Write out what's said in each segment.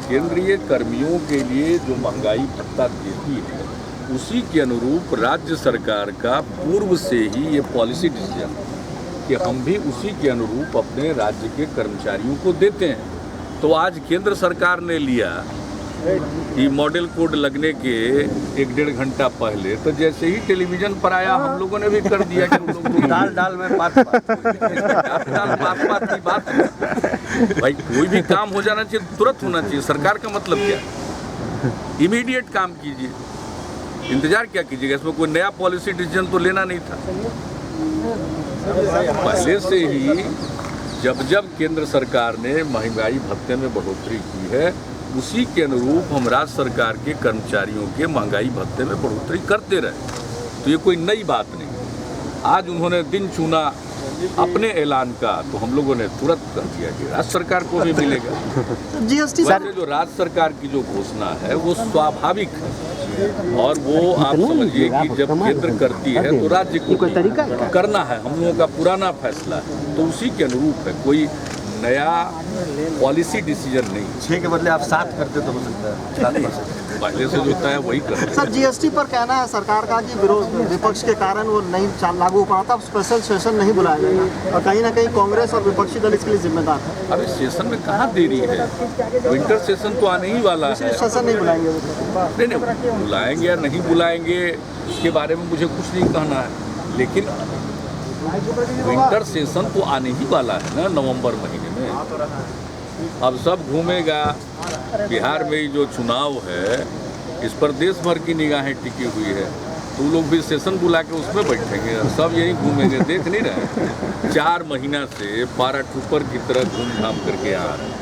केंद्रीय कर्मियों के लिए जो महंगाई भत्ता देती है उसी के अनुरूप राज्य सरकार का पूर्व से ही ये पॉलिसी डिसीजन कि हम भी उसी के अनुरूप अपने राज्य के कर्मचारियों को देते हैं। तो आज केंद्र सरकार ने लिया कि मॉडल कोड लगने के 1-1.5 घंटा पहले तो जैसे ही टेलीविजन पर आया हम लोगों ने भी कर दिया कि हम लोग दाल में बात की बात भाई, कोई भी काम हो जाना चाहिए तुरंत होना चाहिए। सरकार का मतलब क्या, इमीडिएट काम कीजिए, इंतजार क्या कीजिएगा। इसमें कोई नया पॉलिसी डिसीजन तो लेना नहीं था। पहले से ही जब केंद्र सरकार ने महंगाई भत्ते में बढ़ोतरी की है उसी के अनुरूप हम राज्य सरकार के कर्मचारियों के महंगाई भत्ते में बढ़ोतरी करते रहे। तो ये कोई नई बात नहीं। आज उन्होंने दिन चुना अपने ऐलान का तो हम लोगों ने तुरंत कर दिया कि राज्य सरकार को भी मिलेगा। जीएसटी जो राज्य सरकार की जो घोषणा है वो स्वाभाविक है और वो आप समझिए कि जब केंद्र करती है तो राज्य को करना है। हम लोगों का पुराना फैसला है तो उसी के अनुरूप है, कोई नया पॉलिसी डिसीजन नहीं। 6 के बदले आप 7 करते तो हो सकता है 7%। पहले से जो तय वही करते। सर जीएसटी पर कहना है सरकार का कि विपक्ष के कारण वो नहीं लागू हो पा था, स्पेशल सेशन नहीं बुलाया जाएगा और कहीं ना कहीं कांग्रेस और विपक्षी दल इसके लिए जिम्मेदार है। अभी सेशन में कहाँ देरी है, विंटर सेशन तो आने ही वाला है। सेशन नहीं बुलाएंगे? नहीं बुलाएंगे या नहीं बुलाएंगे इसके बारे में मुझे कुछ नहीं कहना है, लेकिन विंटर सेशन तो आने ही वाला है ना नवंबर महीने में। अब सब घूमेगा। बिहार में ही जो चुनाव है इस पर देश भर की निगाहें टिकी हुई है तो लोग भी सेशन बुला के उसमें बैठेंगे, सब यही घूमेंगे। देख नहीं रहे 4 महीना से पैराट्रूपर की तरह घूम-घाम करके आ रहे हैं।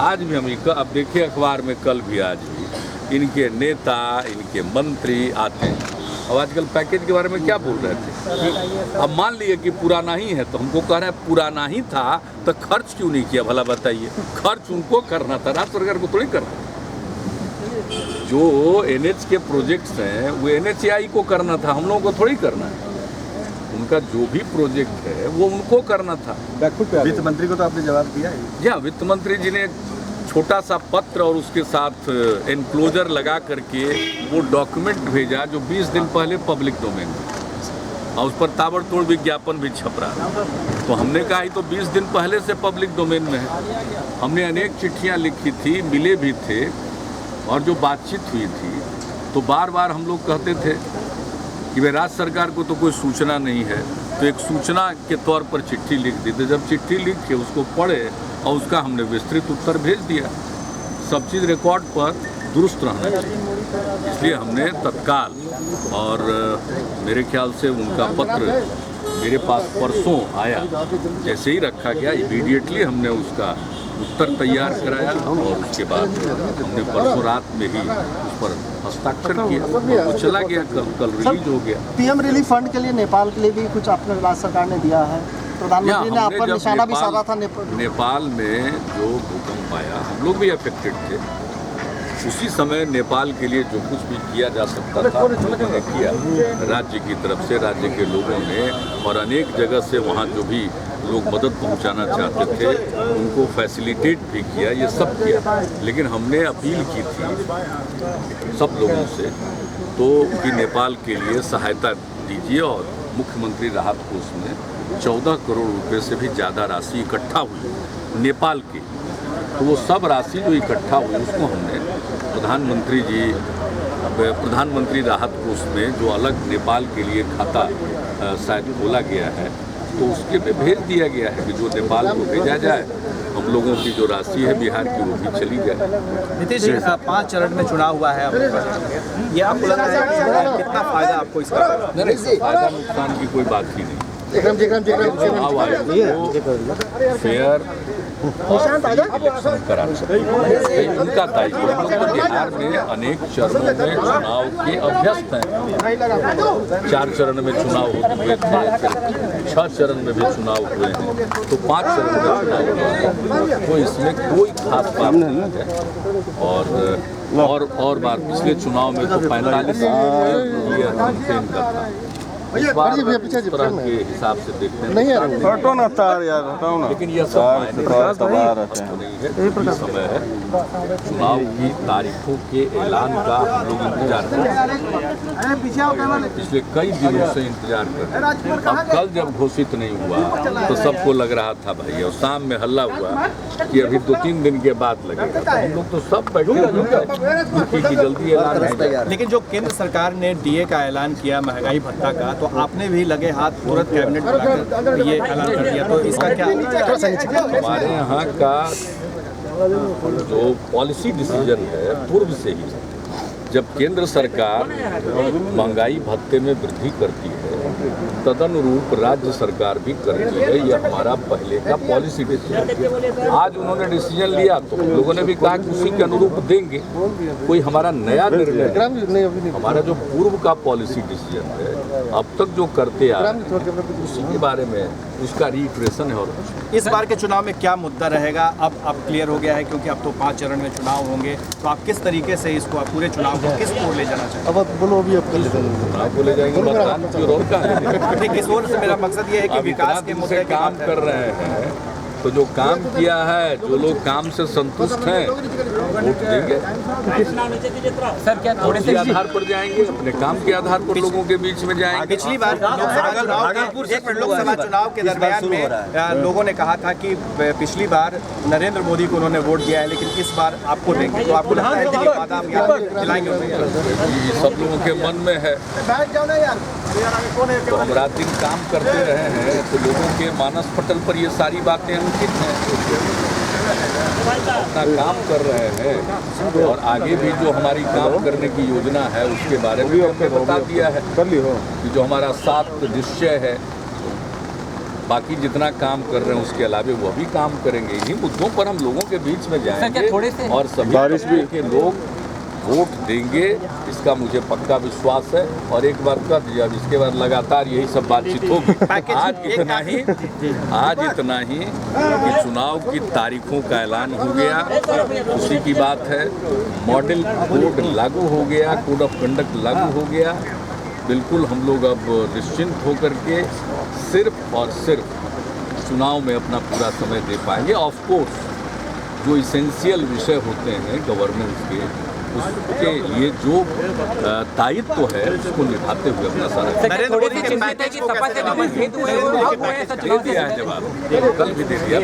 आज भी हम अब देखिए अखबार में कल भी आज भी इनके नेता इनके मंत्री आते हैं। अब आजकल पैकेज के बारे में क्या बोल रहे थे, अब मान लिए कि पुराना ही है तो हमको कह रहे हैं पुराना ही था तो खर्च क्यों नहीं किया, भला बताइए। खर्च उनको करना था, राज्य सरकार को थोड़ी करना। जो एनएच के प्रोजेक्ट्स हैं वो एनएचएआई को करना था, हम लोगों को थोड़ी करना है। उनका जो भी प्रोजेक्ट है वो उनको करना था। वित्त मंत्री को तो आपने जवाब दिया है। जी हाँ, वित्त मंत्री जी ने छोटा सा पत्र और उसके साथ एनक्लोजर लगा करके वो डॉक्यूमेंट भेजा जो 20 दिन पहले पब्लिक डोमेन में, और उस पर ताबड़तोड़ विज्ञापन भी छप रहा। तो हमने कहा ही तो 20 दिन पहले से पब्लिक डोमेन में है। हमने अनेक चिट्ठियां लिखी थी, मिले भी थे और जो बातचीत हुई थी तो बार बार हम लोग कहते थे कि भाई राज्य सरकार को तो कोई सूचना नहीं है, तो एक सूचना के तौर पर चिट्ठी लिख दी थी। जब चिट्ठी लिख के उसको पढ़े और उसका हमने विस्तृत उत्तर भेज दिया। सब चीज़ रिकॉर्ड पर दुरुस्त रहना चाहिए, इसलिए हमने तत्काल, और मेरे ख्याल से उनका पत्र मेरे पास परसों आया, जैसे ही रखा गया इमीडिएटली हमने उसका उत्तर तैयार कराया और उसके बाद हमने परसों रात में ही उस पर हस्ताक्षर किया और वो चला गया। कल रिलीज हो गया। पीएम रिलीफ फंड के लिए नेपाल के लिए भी कुछ आपने राज्य सरकार ने दिया है, प्रधानमंत्री ने आप पर निशाना भी साधा था। नेपाल में जो भूकंप आया हम लोग भी अफेक्टेड थे, उसी समय नेपाल के लिए जो कुछ भी किया जा सकता था उन्होंने किया राज्य की तरफ से, राज्य के लोगों ने, और अनेक जगह से वहाँ जो भी लोग मदद पहुँचाना चाहते थे उनको फैसिलिटेट भी किया, ये सब किया। लेकिन हमने अपील की थी सब लोगों से तो कि नेपाल के लिए सहायता दीजिए, और मुख्यमंत्री राहत कोष में 14 करोड़ रुपए से भी ज़्यादा राशि इकट्ठा हुई नेपाल की। तो वो सब राशि जो इकट्ठा हुई उसको हमने प्रधानमंत्री राहत कोष में जो अलग नेपाल के लिए खाता शायद खोला गया है तो उसके में भेज दिया गया है कि जो नेपाल को भेजा जाए। हम लोगों की जो राशि है बिहार की वो भी चली जाए। नीतीश जी 5 चरण में चुनाव हुआ है, ये आपको लग रहा है कि कितना फायदा आपको इसका? नहीं, फायदा नुकसान की कोई बात ही नहीं। चुनाव आयोग को फेयर इलेक्शन कराना उनका दायित्व। हम लोग तो बिहार में अनेक चरणों में चुनाव के अभ्यस्त हैं। 4 चरण में चुनाव हुए थे, 6 चरण में भी चुनाव हुए हैं, तो 5 चरण में चुनाव हुए हैं। तो इसमें कोई खास बात नहीं है। और बार पिछले चुनाव में तो 45 कैंपेन का था। इस बार इस तरह के हिसाब से देखते हैं हटो ना तार यार, हटाओ ना। लेकिन यह सब मायने नहीं है। अभी समय है, चुनाव की तारीखों के ऐलान का हम लोग इंतजार कर रहे हैं। पिछले कई दिनों से इंतजार कर रहे हैं। अब कल जब घोषित नहीं हुआ तो सबको लग रहा था भाई, और शाम में हल्ला हुआ कि अभी 2-3 दिन के बाद लगेगा। तो हम लोग तो सब बैठे हुए कि जल्दी ऐलान हो जाए। लेकिन जो केंद्र सरकार ने डीए का ऐलान किया, महंगाई भत्ता का, तो आपने भी लगे हाथ तुरंत कैबिनेट बुलाकर ये ऐलान कर दिया, तो इसका क्या? हमारे यहाँ का जो पॉलिसी डिसीजन है पूर्व से ही, जब केंद्र सरकार महंगाई भत्ते में वृद्धि करती है तदनुरूप राज्य सरकार भी करती है। यह हमारा पहले का पॉलिसी डिसीजन। आज उन्होंने डिसीजन लिया तो हम लोगों ने भी कहा कि उसी के अनुरूप देंगे। कोई हमारा नया निर्णय नहीं, हमारा जो पूर्व का पॉलिसी डिसीजन है अब तक जो करते आ रहे हैं उसी के बारे में उसका रिइटरेशन है। और इस बार के चुनाव में क्या मुद्दा रहेगा? अब क्लियर हो गया है, क्योंकि अब तो 5 चरण में चुनाव होंगे, तो आप किस तरीके से इसको पूरे चुनाव को किस ओर ले जाना चाहते हैं? अब बोलो, अभी अब चुनाव को ले जाएंगे मतदान की ओर का। नहीं, किस ओर से? मेरा मकसद ये है कि विकास के मुद्दे की काम कर रहे हैं, तो जो काम किया है, जो लोग काम से संतुष्ट हैं वोट देंगे। सर, क्या थोड़े से आधार पर जाएंगे, अपने काम के आधार पर लोगों के बीच में जाएंगे। पिछली बार लोकसभा चुनाव के दरमियान में लोगों ने कहा था कि पिछली बार नरेंद्र मोदी को उन्होंने वोट दिया है, लेकिन इस बार आपको देंगे, तो आपको लगता है कि बादाम खिलाएंगे? ये सब लोगों के मन में है। तो हम रात दिन काम करते रहे हैं, तो लोगों के मानस पटल पर ये सारी बातें अंकित हैं। अपना काम कर रहे हैं और आगे भी जो हमारी काम करने की योजना है उसके बारे में हमने बता दिया है कि जो हमारा 7 निश्चय है, बाकी जितना काम कर रहे हैं उसके अलावा वो भी काम करेंगे। इन्हीं मुद्दों पर हम लोगों के बीच में जाएंगे और सभी तरह के लोग वोट देंगे, इसका मुझे पक्का विश्वास है। और एक बार कह दिया, अब इसके बाद लगातार यही सब बातचीत होगी। आज इतना ही कि चुनाव की तारीखों का ऐलान हो गया, उसी की बात है। मॉडल कोड लागू हो गया, कोड ऑफ कंडक्ट लागू हो गया। बिल्कुल हम लोग अब निश्चिंत होकर के सिर्फ और सिर्फ चुनाव में अपना पूरा समय दे पाएंगे। ऑफ कोर्स जो इसेंशियल विषय होते हैं गवर्नेंस के, उसके लिए जो दायित्व है उसको निभाते हुए अपना सारा नरेंद्र मोदी के पैकेज की सपा से दे दिया है जवाब, कल भी दे दिया।